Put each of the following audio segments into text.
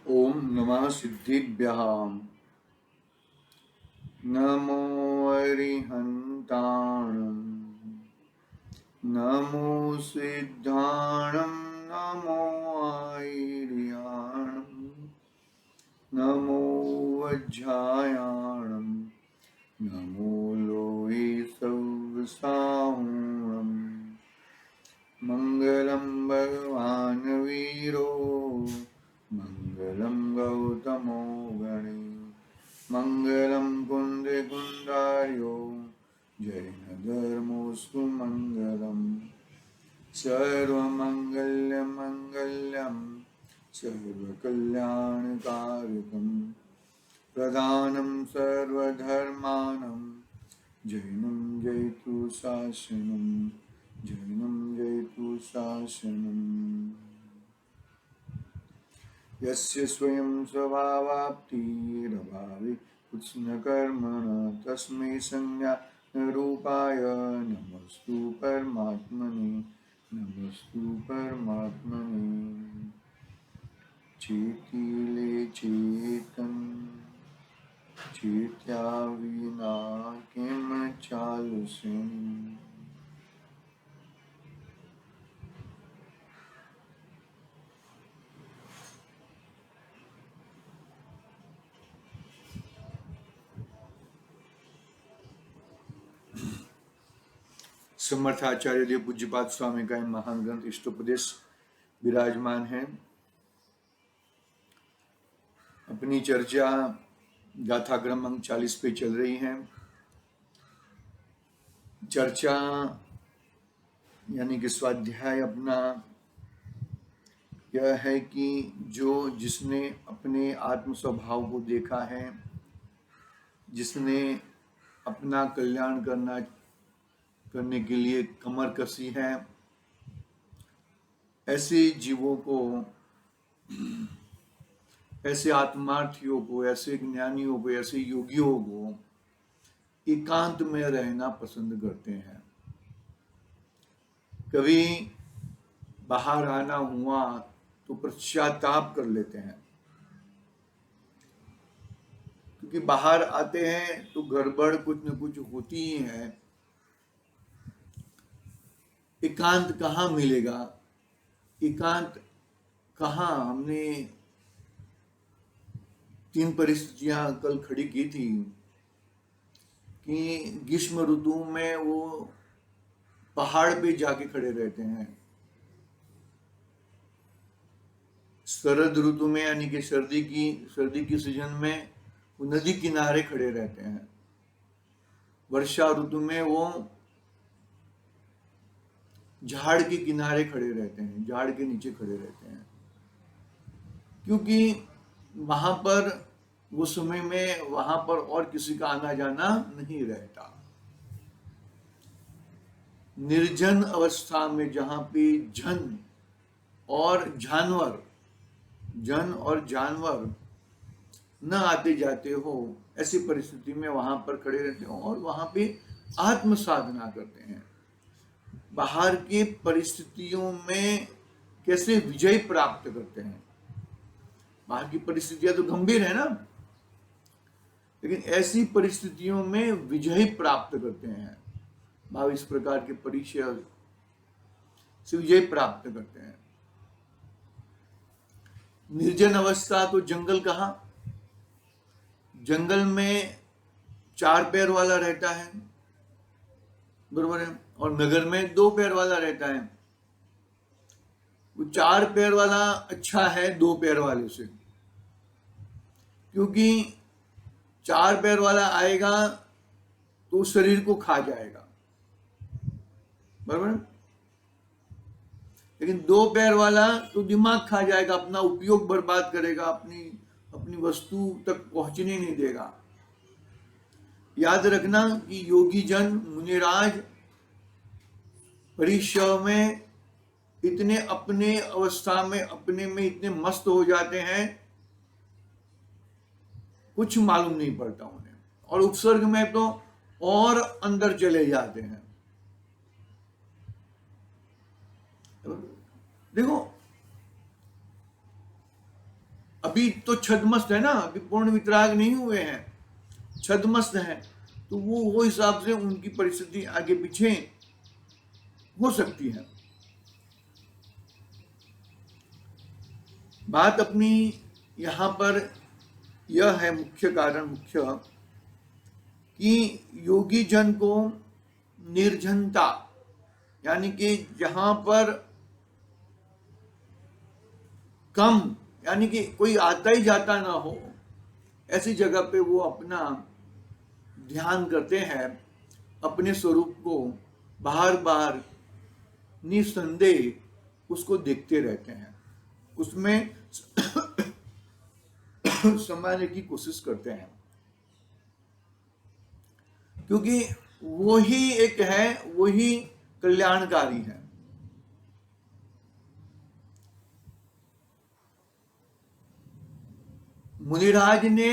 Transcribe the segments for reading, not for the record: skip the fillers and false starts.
ओम नमः सिद्धिभ्यः। नमो अरिहन्ताणं, नमो सिद्धाणं, नमो आयर्याणं, नमो वज्रायाणं, नमो लोये सव्साहुणं। मंगलम भगवान वीरो, मंगलम गौतमो गणे, मंगलम कुंदे कुंदार्यो, जैन धर्मोस्तु मंगलम। सर्वमंगल्य मंगल्यम, सर्वकल्याणकारकम, प्रधानं सर्वधर्मानं, जैनं जयतु शासनं, जैनं जयतु शासनम्। यस्य स्वयं स्वभावाप्तिरभावे कृत्स्नकर्मणः, तस्मै संज्ञानरूपाय नमस्तु परमात्मने, नमस्तु परमात्मने। चेतिले चेतन, चेत्या विना किम चालुषे। समर्थ आचार्य देव पूज्यपाद स्वामी का महान ग्रंथ इष्टोपदेश विराजमान है। अपनी चर्चा गाथा क्रमांक 40 पे चल रही है। चर्चा यानी कि स्वाध्याय अपना यह है कि जिसने अपने आत्म स्वभाव को देखा है, जिसने अपना कल्याण करने के लिए कमर कसी है, ऐसे जीवों को, ऐसे आत्मार्थियों को, ऐसे ज्ञानियों को, ऐसे योगियों को एकांत में रहना पसंद करते हैं। कभी बाहर आना हुआ तो पश्चाताप कर लेते हैं, क्योंकि बाहर आते हैं तो गड़बड़ कुछ न कुछ होती ही है। एकांत कहाँ मिलेगा, एकांत कहाँ। हमने 3 परिस्थितियां कल खड़ी की थी कि ग्रीष्म ऋतु में वो पहाड़ पे जाके खड़े रहते हैं, शरद ऋतु में यानी कि सर्दी की सीजन में वो नदी किनारे खड़े रहते हैं, वर्षा ऋतु में वो झाड़ के किनारे खड़े रहते हैं, झाड़ के नीचे खड़े रहते हैं, क्योंकि वहां पर वो समय में वहां पर और किसी का आना जाना नहीं रहता। निर्जन अवस्था में जहां पे जन और जानवर न आते जाते हो, ऐसी परिस्थिति में वहां पर खड़े रहते हो और वहां पे आत्म साधना करते हैं। बाहर की परिस्थितियों में कैसे विजय प्राप्त करते हैं। बाहर की परिस्थितियां तो गंभीर है ना, लेकिन ऐसी परिस्थितियों में विजय प्राप्त करते हैं। 22 प्रकार के परिचय से विजय प्राप्त करते हैं। निर्जन अवस्था तो जंगल कहाँ, जंगल में 4 पैर वाला रहता है, बरोबर है, और नगर में 2 पैर वाला रहता है। वो 4 पैर वाला अच्छा है 2 पैर वाले से, क्योंकि 4 पैर वाला आएगा तो शरीर को खा जाएगा, बराबर। लेकिन 2 पैर वाला तो दिमाग खा जाएगा, अपना उपयोग बर्बाद करेगा, अपनी वस्तु तक पहुंचने नहीं देगा। याद रखना कि योगी जन मुनिराज परिश्रम में इतने अपने अवस्था में अपने में इतने मस्त हो जाते हैं, कुछ मालूम नहीं पड़ता उन्हें, और उपसर्ग में तो और अंदर चले जाते हैं। देखो, अभी तो छदमस्त है ना, अभी पूर्ण वितराग नहीं हुए हैं, छदमस्त हैं, तो वो हिसाब से उनकी परिस्थिति आगे पीछे हो सकती है। बात अपनी यहाँ पर यह है, मुख्य कारण मुख्य कि योगी जन को निर्जनता, यानी कि जहां पर कम, यानी कि कोई आता ही जाता ना हो, ऐसी जगह पे वो अपना ध्यान करते हैं, अपने स्वरूप को बार बार निसंदेह उसको देखते रहते हैं, उसमें समाने की कोशिश करते हैं, क्योंकि वही एक है, वही कल्याणकारी है। मुनिराज ने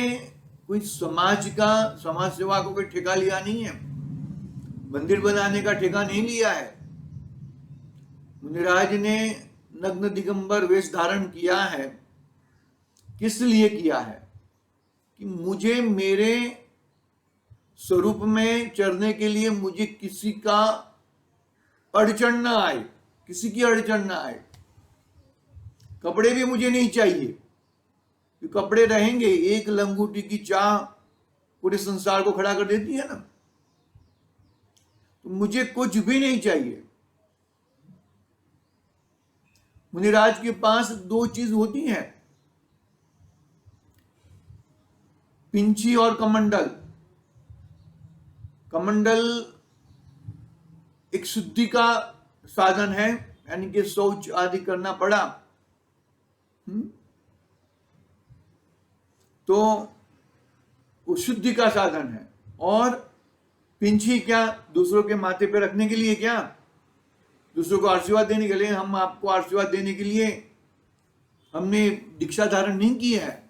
कोई समाज सेवा को कोई ठेका लिया नहीं है, मंदिर बनाने का ठेका नहीं लिया है। मुनिराज ने नग्न दिगंबर वेश धारण किया है, किस लिए किया है? कि मुझे मेरे स्वरूप में चरने के लिए मुझे किसी का अड़चन ना आए, किसी की अड़चन ना आए। कपड़े भी मुझे नहीं चाहिए, कि कपड़े रहेंगे, एक लंगूटी की चाह पूरे संसार को खड़ा कर देती है ना, तो मुझे कुछ भी नहीं चाहिए। मुनिराज के पास दो चीज होती हैं, पिंची और कमंडल। कमंडल एक शुद्धि का साधन है, यानी कि शौच आदि करना पड़ा तो वो शुद्धि का साधन है, और पिंची क्या, दूसरों के माथे पे रखने के लिए, क्या दूसरों को आशीर्वाद देने के लिए। हम आपको आशीर्वाद देने के लिए हमने दीक्षा धारण नहीं की है,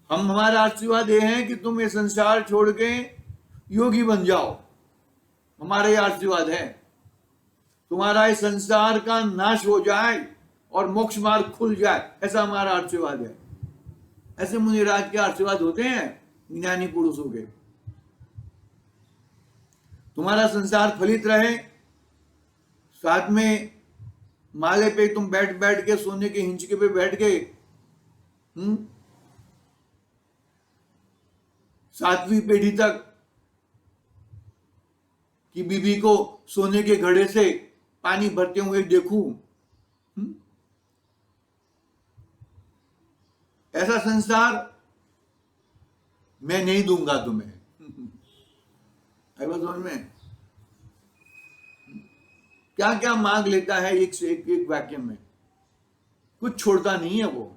हम हमारा आशीर्वाद ये है कि तुम ये संसार छोड़ के योगी बन जाओ, हमारा ये आशीर्वाद है, तुम्हारा इस संसार का नाश हो जाए और मोक्ष मार्ग खुल जाए, ऐसा हमारा आशीर्वाद है। ऐसे मुनिराज के आशीर्वाद होते हैं ज्ञानी पुरुषों के। तुम्हारा संसार फलित रहे, साथ में माले पे तुम बैठ बैठ के, सोने के हिंचके पे बैठ के 7वीं पीढ़ी तक कि बीबी को सोने के घड़े से पानी भरते हुए देखूं, ऐसा संसार मैं नहीं दूंगा तुम्हें। समझ में क्या क्या मांग लेता है एक से एक वाक्य में, कुछ छोड़ता नहीं है वो,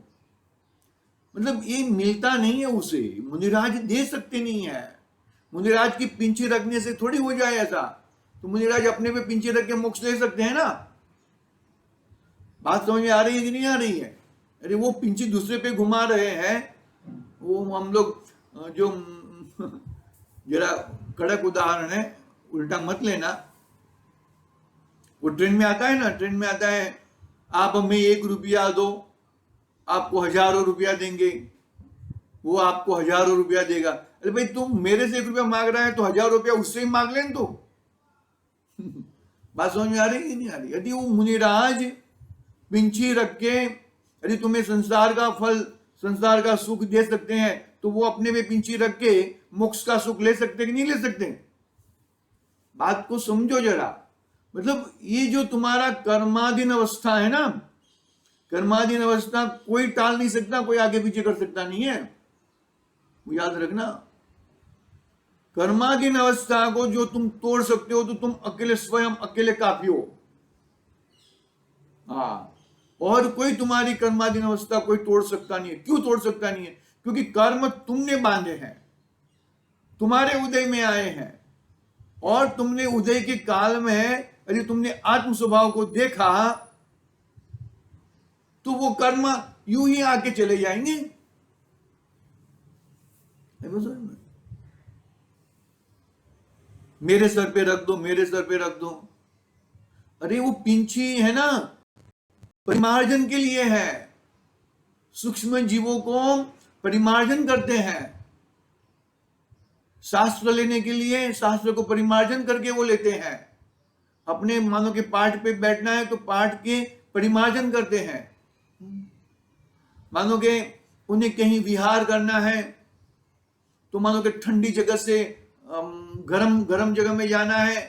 मतलब ये मिलता नहीं है उसे, मुनिराज दे सकते नहीं है। मुनिराज की पिंची रखने से थोड़ी हो जाए ऐसा, तो मुनिराज अपने पे पिंची रख के मोक्ष ले सकते हैं ना। बात समझ में आ रही है कि नहीं आ रही है? अरे वो पिंची दूसरे पे घुमा रहे हैं, वो हम लोग जो जरा कड़क उदाहरण है, उल्टा मत लेना। वो ट्रेन में आता है ना, ट्रेन में आता है, आप हमें 1 रुपया दो, आपको हजारों रुपया देंगे, वो आपको हजारों रुपया देगा। अरे भाई तुम मेरे से 1 रुपया मांग रहा है तो 1000 रुपया उससे ही मांग लें तो। बात समझ में आ रही है नहीं आ रही? यदि वो मुनिराज पिंची रख के यदि तुम्हें संसार का फल, संसार का सुख दे सकते हैं, तो वो अपने में पिंची रख के मोक्ष का सुख ले सकते कि नहीं ले सकते? बात को समझो जरा। मतलब ये जो तुम्हारा कर्माधीन अवस्था है ना, कर्माधीन अवस्था कोई टाल नहीं सकता, कोई आगे पीछे कर सकता नहीं है, वो याद रखना। कर्माधीन अवस्था को जो तुम तोड़ सकते हो तो तुम अकेले, स्वयं अकेले काफी हो। हाँ, और कोई तुम्हारी कर्माधीन अवस्था कोई तोड़ सकता नहीं है। क्यों तोड़ सकता नहीं है? क्योंकि कर्म तुमने बांधे हैं, तुम्हारे उदय में आए हैं, और तुमने उदय के काल में यदि तुमने आत्म स्वभाव को देखा तो वो कर्म यूं ही आके चले जाएंगे। मेरे सर पे रख दो, मेरे सर पे रख दो। अरे वो पिंची है ना, परिमार्जन के लिए है, सूक्ष्म जीवों को परिमार्जन करते हैं। शास्त्र लेने के लिए शास्त्र को परिमार्जन करके वो लेते हैं। अपने मानो के पाठ पे बैठना है तो पाठ के परिमार्जन करते हैं। मानो के उन्हें कहीं विहार करना है तो मानो के ठंडी जगह से गरम गरम जगह में जाना है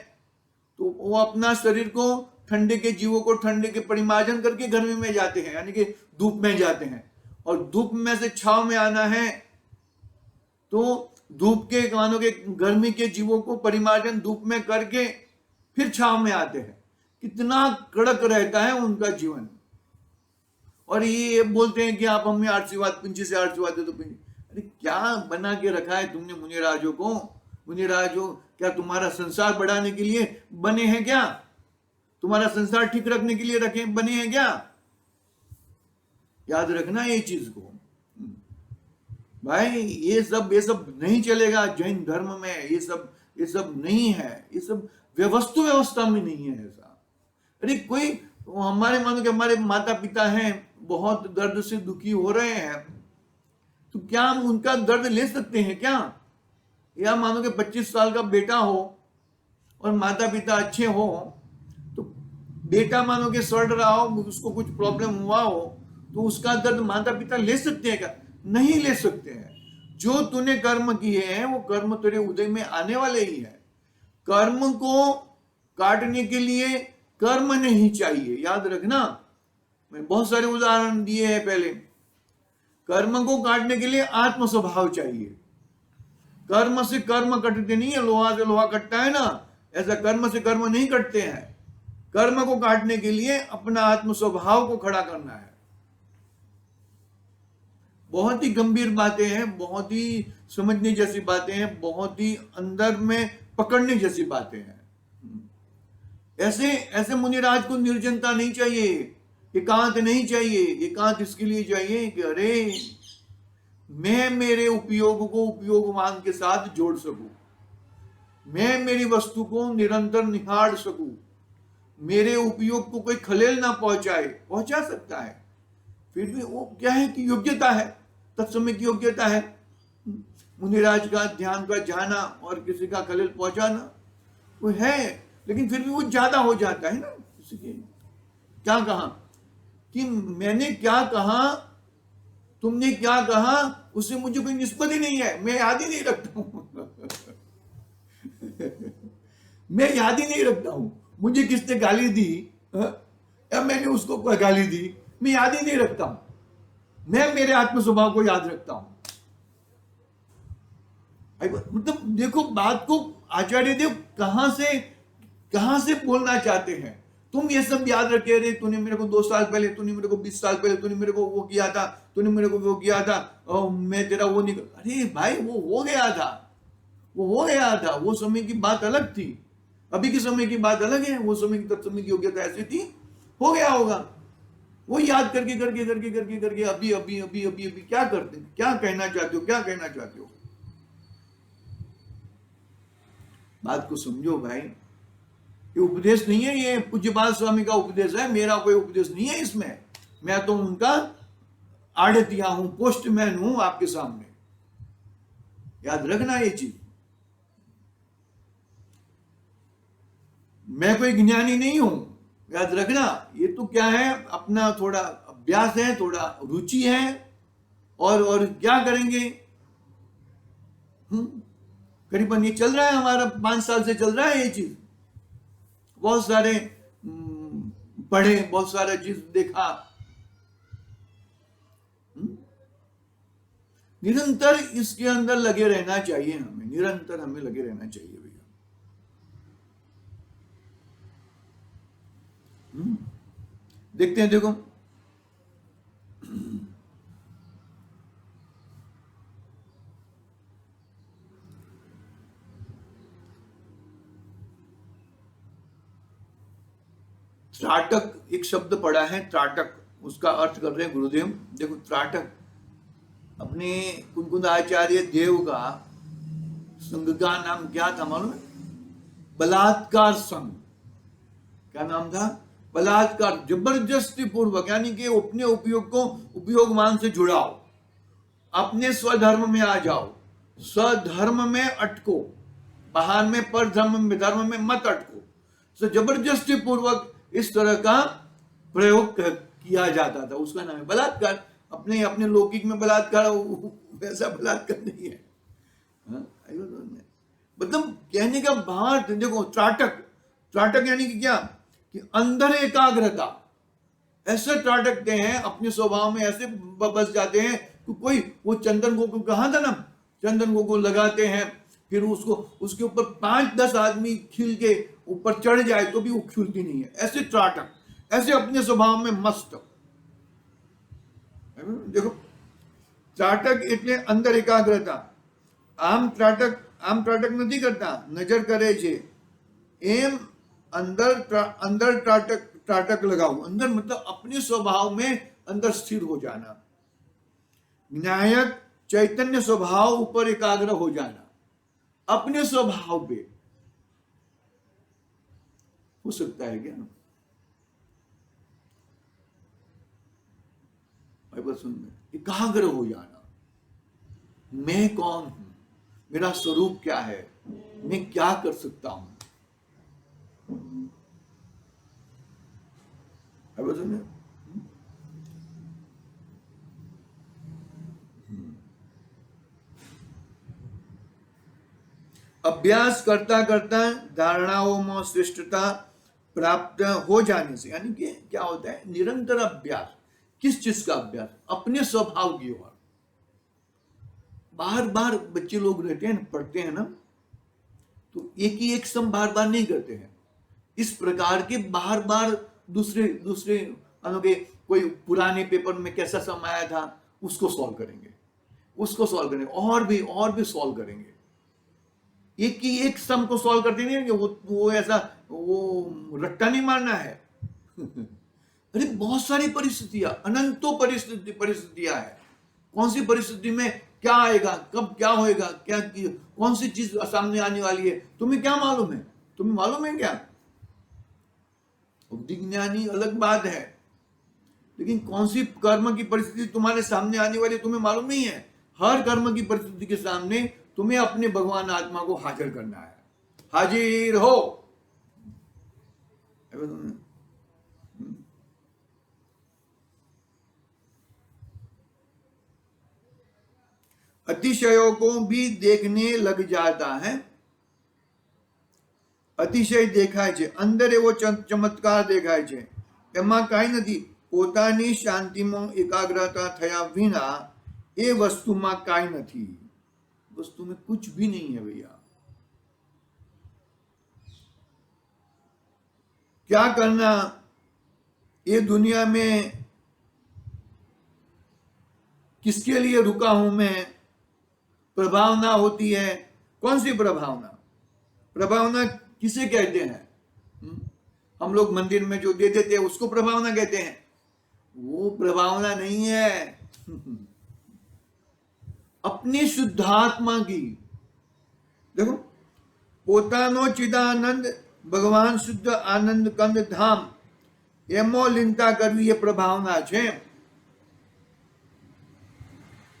तो वो अपना शरीर को ठंडे के जीवों को ठंडे के परिमार्जन करके गर्मी में जाते हैं, यानी कि धूप में जाते हैं। और धूप में से छाव में आना है तो धूप के मानो के गर्मी के जीवों को परिमार्जन धूप में करके फिर छाव में आते हैं। कितना कड़क रहता है उनका जीवन। और ये बोलते हैं कि आप हमें आशीर्वाद पिंची से आशीर्वाद दे दो पिंची। अरे क्या बना के रखा है तुमने मुनिराजों को? मुनिराजों क्या तुम्हारा संसार बढ़ाने के लिए बने हैं क्या? तुम्हारा संसार ठीक रखने के लिए रखे बने हैं क्या? याद रखना ये चीज को भाई। ये सब नहीं चलेगा जैन धर्म में। ये सब नहीं है। ये सब व्यवस्था में नहीं है ऐसा। अरे कोई हमारे मानो कि हमारे माता पिता हैं, बहुत दर्द से दुखी हो रहे हैं, तो क्या हम उनका दर्द ले सकते हैं क्या? या मानो कि 25 साल का बेटा हो और माता पिता अच्छे हो तो बेटा मानो कि सड़ रहा हो, उसको कुछ प्रॉब्लम हुआ हो तो उसका दर्द माता पिता ले सकते हैं क्या? नहीं ले सकते हैं। जो तूने कर्म किए हैं वो कर्म तेरे उदय में आने वाले ही है। कर्म को काटने के लिए कर्म नहीं चाहिए, याद रखना। मैं बहुत सारे उदाहरण दिए हैं पहले। कर्म को काटने के लिए आत्म स्वभाव चाहिए। कर्म से कर्म कटते नहीं है, लोहा से लोहा कटता है ना, ऐसा कर्म से कर्म नहीं कटते हैं। कर्म को काटने के लिए अपना आत्म स्वभाव को खड़ा करना है। बहुत ही गंभीर बातें हैं, बहुत ही समझने जैसी बातें हैं, बहुत ही अंदर में पकड़ने जैसी बातें हैं। ऐसे मुनिराज को निर्जनता नहीं चाहिए, एकांत नहीं चाहिए। एकांत इसके लिए चाहिए कि अरे मैं मेरे उपयोग को उपयोगवान के साथ जोड़ सकूं, मैं मेरी वस्तु को निरंतर निहार सकूं, मेरे उपयोग को कोई खलेल ना पहुंचा सकता है। फिर भी वो क्या है कि योग्यता है, तत्समय की योग्यता है। मुनिराज का ध्यान का जाना और किसी का खलेल पहुंचाना वो है, लेकिन फिर भी वो ज्यादा हो जाता है ना। क्या कहा कि मैंने क्या कहा, तुमने क्या कहा, उससे मुझे कोई निस्बत ही नहीं है। मैं याद ही नहीं रखता हूं मैं याद ही नहीं रखता हूं मुझे किसने गाली दी या मैंने उसको गाली दी, मैं याद ही नहीं रखता हूं। मैं मेरे आत्म स्वभाव को याद रखता हूं। मतलब देखो बात को आचार्य देव कहां से बोलना चाहते हैं। तुम ये सब याद रखे, रे तूने मेरे को 2 साल पहले, तूने मेरे को 20 साल पहले, तूने मेरे को वो किया था, तूने मेरे को वो किया था, मैं तेरा वो नहीं। अरे भाई वो हो गया था, वो समय की बात अलग थी, अभी के समय की बात अलग है। वो समय की तत्समय की योग्यता ऐसी थी, हो गया होगा। वो याद करके अभी क्या करते, क्या कहना चाहते हो। बात को समझो भाई। ये उपदेश नहीं है, ये पूज्यपाल स्वामी का उपदेश है, मेरा कोई उपदेश नहीं है इसमें। मैं तो उनका आड़तिया हूं, पोस्टमैन हूं आपके सामने। याद रखना ये चीज। मैं कोई ज्ञानी नहीं हूं, याद रखना। ये तो क्या है, अपना थोड़ा अभ्यास है, थोड़ा रुचि है, और क्या करेंगे। करीबन ये चल रहा है हमारा, 5 साल से चल रहा है ये चीज। बहुत सारे पढ़े, बहुत सारा चीज देखा। निरंतर इसके अंदर लगे रहना चाहिए हमें, निरंतर हमें लगे रहना चाहिए भैया। देखते हैं, देखो त्राटक एक शब्द पढ़ा है, त्राटक, उसका अर्थ कर रहे हैं गुरुदेव। देखो त्राटक अपने कुनकुंद आचार्य देव का संघ का नाम क्या था मालूम है? बलात्कार संघ। क्या नाम था? बलात्कार जबरदस्ती पूर्वक, यानी कि अपने उपयोग को उपयोगमान से जुड़ाओ, अपने स्वधर्म में आ जाओ, स्वधर्म में अटको, बाहर में पर धर्म में मत अटको। तो जबरदस्ती पूर्वक इस तरह का प्रयोग किया जाता था, उसका नाम है बलात्कार। अपने अपने लौकिक में बलात्कार वैसा बलात्कार नहीं है। मतलब कहने का भाव देखो, त्राटक, त्राटक यानी कि क्या, कि अंदर एकाग्रता। ऐसे त्राटकते हैं, अपने स्वभाव में ऐसे बस जाते हैं कि कोई वो चंदन को कहा था ना, चंदन को लगाते हैं, फिर उसको उसके ऊपर 5-10 आदमी खिल के ऊपर चढ़ जाए तो भी वो खिलती नहीं है। ऐसे त्राटक, ऐसे अपने स्वभाव में मस्त। देखो, त्राटक એટલે અંદર એકાગ્રતા। આમ ત્રાટક નથી करता, नजर करे छे एम अंदर त्राटक लगाओ। अंदर मतलब अपने स्वभाव में अंदर स्थिर हो जाना। न्यायक चैतन्य स्वभाव ऊपर एकाग्र हो जाना, अपने स्वभाव पे हो सकता है क्या? एकाग्र हो जाना, मैं कौन हूं, मेरा स्वरूप क्या है, मैं क्या कर सकता हूं। अभ्यास करता करता धारणाओं में श्रेष्ठता प्राप्त हो जाने से, यानी कि क्या होता है, निरंतर अभ्यास। किस चीज का अभ्यास? अपने स्वभाव की ओर। बार बार बच्चे लोग रहते हैं, पढ़ते हैं ना, तो एक ही एक सम बार बार नहीं करते हैं। इस प्रकार के बार बार दूसरे दूसरे के कोई पुराने पेपर में कैसा सम आया था उसको सॉल्व करेंगे, उसको सॉल्व करेंगे, और भी सॉल्व करेंगे। एक ही एक सम को सॉल्व करते नहीं है, वो ऐसा वो रट्टा नहीं मारना है। अरे बहुत सारी परिस्थितियां, अनंतों परिस्थितियां है। कौन सी परिस्थिति में क्या आएगा, कब क्या होएगा, क्या कौन सी चीज सामने आने वाली है, तुम्हें क्या मालूम है? तुम्हें मालूम है क्या? बुद्धि ज्ञानी अलग बात है, लेकिन कौन सी कर्म की परिस्थिति तुम्हारे सामने आने वाली तुम्हें मालूम नहीं है। हर कर्म की परिस्थिति के सामने तुम्हें अपने भगवान आत्मा को हाजिर करना है। हाजिर हो। अतिशयों को भी देखने लग जाता है। अतिशय देखाय छे, अंदर एवो चमत्कार देखाय छे, एमां काई नथी। पोतानी शांतिमां एकाग्रता थया विना ए वस्तुमां काई नथी। वस्तु में कुछ भी नहीं है भैया। क्या करना, ये दुनिया में किसके लिए रुका हूं मैं? प्रभावना होती है। कौन सी प्रभावना? प्रभावना किसे कहते हैं? हम लोग मंदिर में जो दे देते हैं उसको प्रभावना कहते हैं। वो प्रभावना नहीं है। अपनी शुद्धात्मा की। देखो, पोतानो चिदानंद भगवान शुद्ध आनंद कंद धाम एमो लिंता करवी ये प्रभावना छे।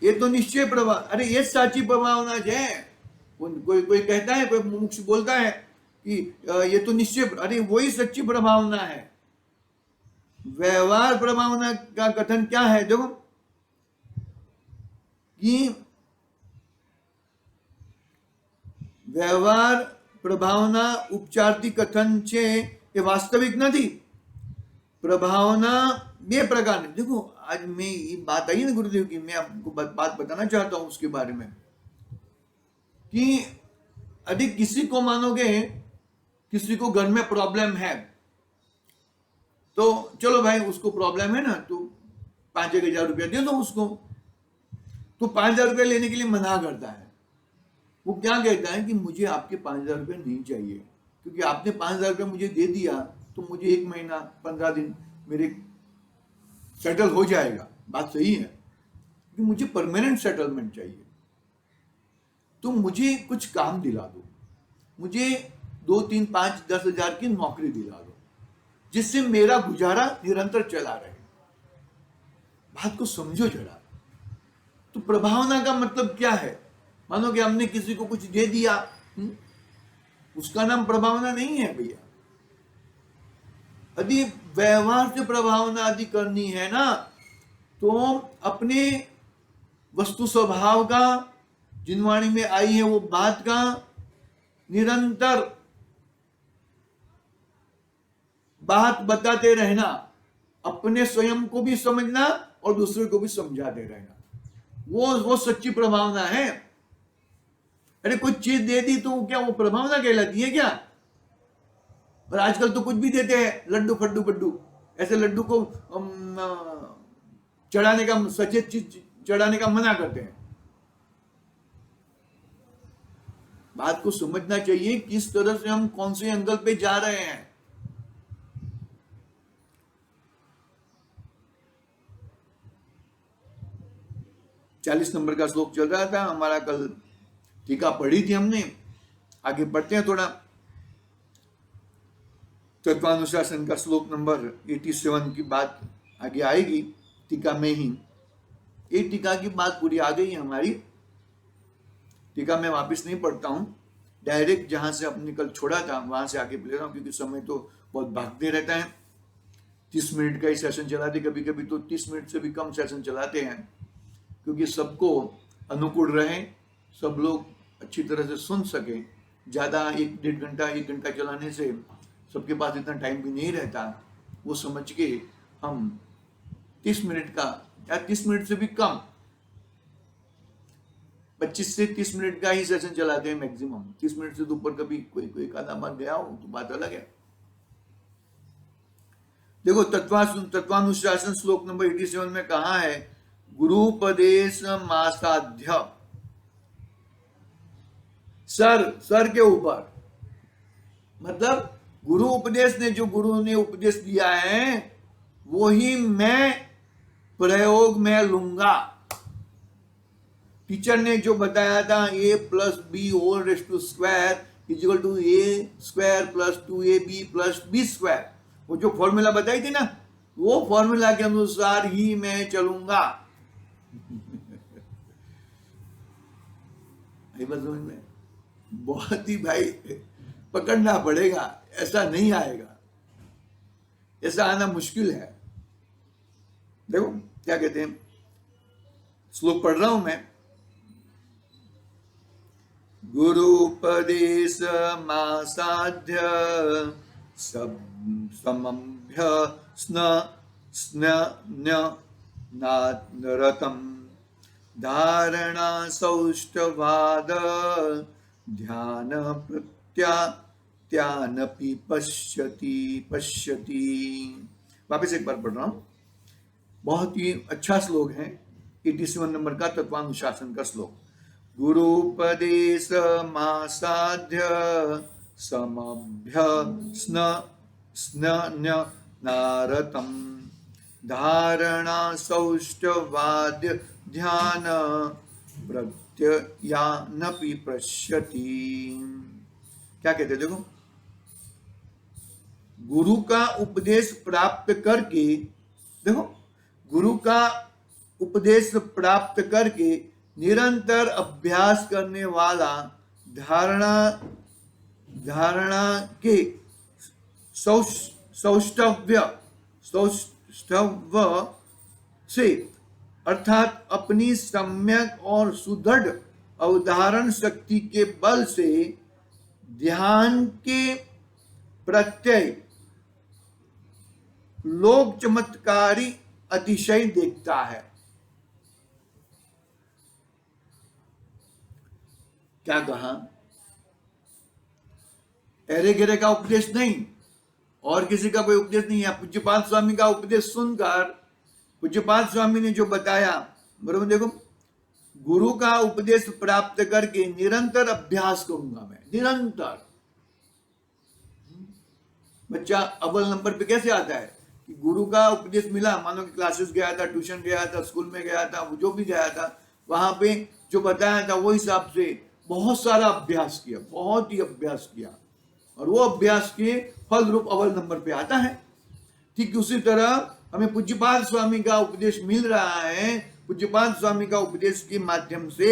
ये तो निश्चय प्रभाव, अरे ये साची प्रभावना है। कोई कहता है, कोई मुक्ष बोलता है कि ये तो निश्चय, अरे वही सच्ची प्रभावना है। व्यवहार प्रभावना का कथन क्या है? देखो कि व्यवहार प्रभावना उपचारती कथन छे ये वास्तविक नहीं। प्रभावना बे प्रकार। देखो, आज मैं ये बात आई ना गुरुदेव की, मैं आपको बात बताना चाहता हूं उसके बारे में कि यदि किसी को मानोगे, किसी को घर में प्रॉब्लम है, तो चलो भाई उसको प्रॉब्लम है ना, तो 5,000 रुपया दे दो उसको। तो 5,000 रुपया लेने के लिए मना करता है। वो क्या कहता है कि मुझे आपके 5,000 रुपया नहीं चाहिए, क्योंकि आपने 5,000 रुपया मुझे दे दिया तो मुझे 1 महीना 15 दिन मेरे सेटल हो जाएगा। बात सही है, क्योंकि मुझे परमानेंट सेटलमेंट चाहिए। तो मुझे कुछ काम दिला दो, मुझे 2, 3, 5, 10 हजार की नौकरी दिला दो। जिससे मेरा गुजारा निरंतर चला रहे। बात को समझो जरा। तो प्रभावना का मतलब क्या है? मानो कि हमने किसी को कुछ दे दिया, उसका नाम प्रभावना नहीं है भैया। यदि व्यवहार से प्रभावना आदि करनी है ना, तो अपने वस्तु स्वभाव का, जिनवाणी में आई है वो बात का निरंतर बात बताते रहना, अपने स्वयं को भी समझना और दूसरे को भी समझाते रहना, वो सच्ची प्रभावना है। अरे कुछ चीज दे दी तो क्या वो प्रभावना कहलाती है क्या? और आजकल तो कुछ भी देते हैं, लड्डू फड्डू पड्डू, ऐसे लड्डू को चढ़ाने का, सचेत चीज चढ़ाने का मना करते हैं। बात को समझना चाहिए किस तरह से हम कौन से एंगल पे जा रहे हैं। चालीस नंबर का श्लोक चल रहा था हमारा, कल टीका पढ़ी थी हमने। आगे बढ़ते हैं थोड़ा। तत्वानुशासन का श्लोक नंबर 87 की बात आगे आएगी टीका में ही। एक टीका की बात पूरी आ गई है हमारी। टीका मैं वापस नहीं पढ़ता हूं, डायरेक्ट जहां से अपने कल छोड़ा था वहां से आगे ले रहा हूं, क्योंकि समय तो बहुत भागते रहता है। 30 मिनट का ही सेशन चलाते, कभी कभी तो 30 मिनट से भी कम सेशन चलाते हैं, क्योंकि सबको अनुकूल रहे, सब लोग अच्छी तरह से सुन सके। ज़्यादा 1 घंटा चलाने से सबके पास इतना टाइम भी नहीं रहता। वो समझ के हम 30 मिनट का या 30 मिनट से भी कम, 25 से 30 मिनट का ही सेशन चलाते हैं मैक्सिमम। 30 मिनट से तो ऊपर कभी कोई आधा बार गया हो तो बात अलग है। देखो तत्वानुशासन श्लोक नंबर 87 में कहा है, गुरुपदेश मासाध्य, सर के ऊपर, मतलब गुरु उपदेश ने, जो गुरु ने उपदेश दिया है वो ही मैं प्रयोग में लूंगा। टीचर ने जो बताया था a+b² equal to a² + 2ab + b², वो जो फॉर्मूला बताई थी ना, वो फॉर्मूला के अनुसार ही मैं चलूंगा। समझ में बहुत ही भाई पकड़ना पड़ेगा, ऐसा नहीं आएगा, ऐसा आना मुश्किल है। देखो क्या कहते हैं, श्लोक पढ़ रहा हूं मैं। गुरुपदेश मासाध्य समभ्य स्नरतम धारणा सौष्ठवाद ध्यान प्रत्यानपि पश्यति। वापस एक बार पढ़ रहा हूं, बहुत ही अच्छा श्लोक है, 87 नंबर का तत्वानुशासन का श्लोक। गुरुपदेश मासाध्य समभ्य स्नरतम धारणा सौष्ठवाद ध्यान प्रत्ययानपि पश्यति। क्या कहते हैं, देखो, गुरु का उपदेश प्राप्त करके, देखो, गुरु का उपदेश प्राप्त करके निरंतर अभ्यास करने वाला धारणा के सौष्ठव से, अर्थात अपनी सम्यक और सुदृढ़ अवधारण शक्ति के बल से ध्यान के प्रत्यय लोक चमत्कारी अतिशय देखता है। क्या कहा? अरे गिरे का उपदेश नहीं, और किसी का कोई उपदेश नहीं है। पूज्यपाद स्वामी का उपदेश सुनकर पूज्यपाद स्वामी ने जो बताया, बरोबर, देखो, गुरु का उपदेश प्राप्त करके निरंतर अभ्यास करूंगा मैं, निरंतर। बच्चा अव्वल नंबर पे कैसे आता है कि गुरु का उपदेश मिला, मानो कि क्लासेस गया था, ट्यूशन गया था, स्कूल में गया था, वो जो भी गया था, वहां पे जो बताया था वो हिसाब से बहुत सारा अभ्यास किया, बहुत ही अभ्यास किया, और वो अभ्यास के फल रूप अव्वल नंबर पे आता है। ठीक उसी तरह हमें पूज्यपाद स्वामी का उपदेश मिल रहा है। पूज्यपाद स्वामी का उपदेश के माध्यम से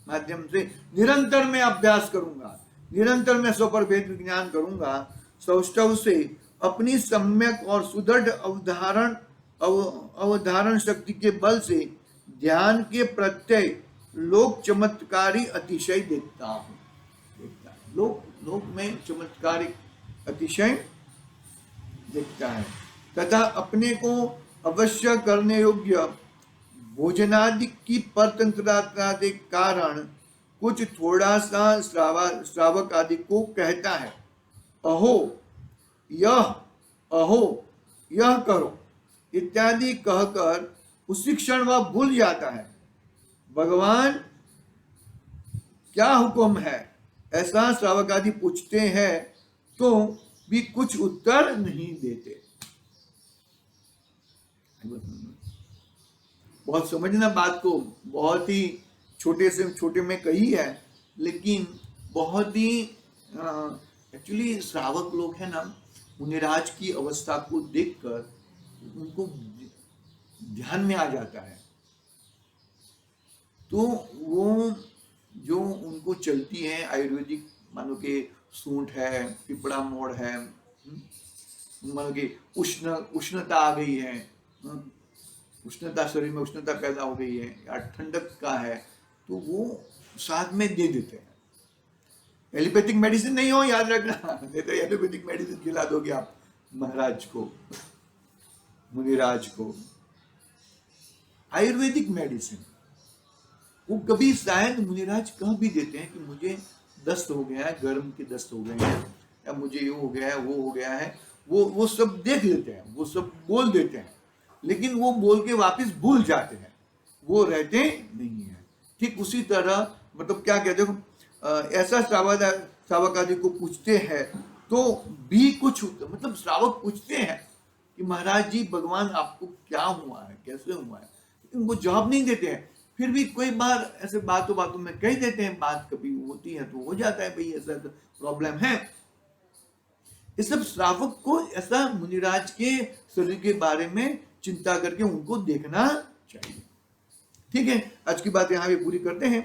निरंतर मैं अभ्यास करूंगा, निरंतर मैं स्वपर भेद विज्ञान करूंगा, सौष्ठव से अपनी सम्यक और सुदृढ़ अवधारण शक्ति के बल से ध्यान के प्रत्यय लोक चमत्कारी अतिशय देखता हूं। लोक में चमत्कारिक अतिशय देखता है तथा अपने को अवश्य करने योग्य भोजनादि की परतंत्रता के कारण कुछ थोड़ा सा श्रावक आदि को कहता है, अहो यह करो इत्यादि कहकर उसी क्षण वह भूल जाता है। भगवान क्या हुक्म है ऐसा श्रावक आदि पूछते हैं तो भी कुछ उत्तर नहीं देते। बहुत समझना बात को, बहुत ही छोटे से छोटे में कही है, लेकिन बहुत ही एक्चुअली श्रावक लोग हैं ना, मुनिराज की अवस्था को देखकर उनको ध्यान में आ जाता है, तो वो जो उनको चलती है आयुर्वेदिक, मानो कि सूंठ है, पिपड़ा मोड़ है, मानो कि उष्णता आ गई है, उष्णता शरीर में उष्णता पैदा हो गई है या ठंडक का है, तो वो साथ में दे देते हैं। एलोपैथिक मेडिसिन नहीं हो, याद रखना, नहीं तो एलोपैथिक मेडिसिन खिला दोगे आप महाराज को, मुनिराज को। आयुर्वेदिक मेडिसिन वो कभी शायद मुनिराज कह भी देते हैं कि मुझे दस्त हो गया है, गर्म के दस्त हो गए हैं, या मुझे ये हो गया है, वो हो गया है, वो सब देख लेते हैं, वो सब बोल देते हैं, लेकिन वो बोल के वापस भूल जाते हैं, वो रहते नहीं है। ठीक उसी तरह मतलब क्या कहते हो, ऐसा श्रावक आदि को पूछते हैं तो भी कुछ, मतलब श्रावक पूछते हैं कि महाराज जी भगवान आपको क्या हुआ है, कैसे हुआ है, उनको जवाब नहीं देते हैं। फिर भी कोई बार ऐसे बातों में कह देते हैं, बात कभी होती है तो हो जाता है, भाई ऐसा प्रॉब्लम है। इस सब श्रावक को ऐसा मुनिराज के शरीर के बारे में चिंता करके उनको देखना चाहिए। ठीक है, आज की बात यहाँ पे पूरी करते हैं।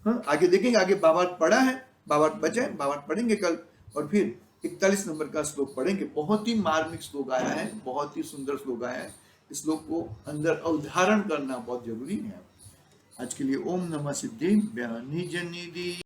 हाँ, आगे देखेंगे, आगे भावार्थ पढ़ा है, भावार्थ बचा है, भावार्थ पढ़ेंगे कल, और फिर 41 नंबर का श्लोक पढ़ेंगे। बहुत ही मार्मिक श्लोक आया है, बहुत ही सुंदर श्लोक आया है। इस श्लोक को अंदर अवधारण करना बहुत जरूरी है। आज के लिए ओम नमः सिद्धि ज्ञानी जनिधि।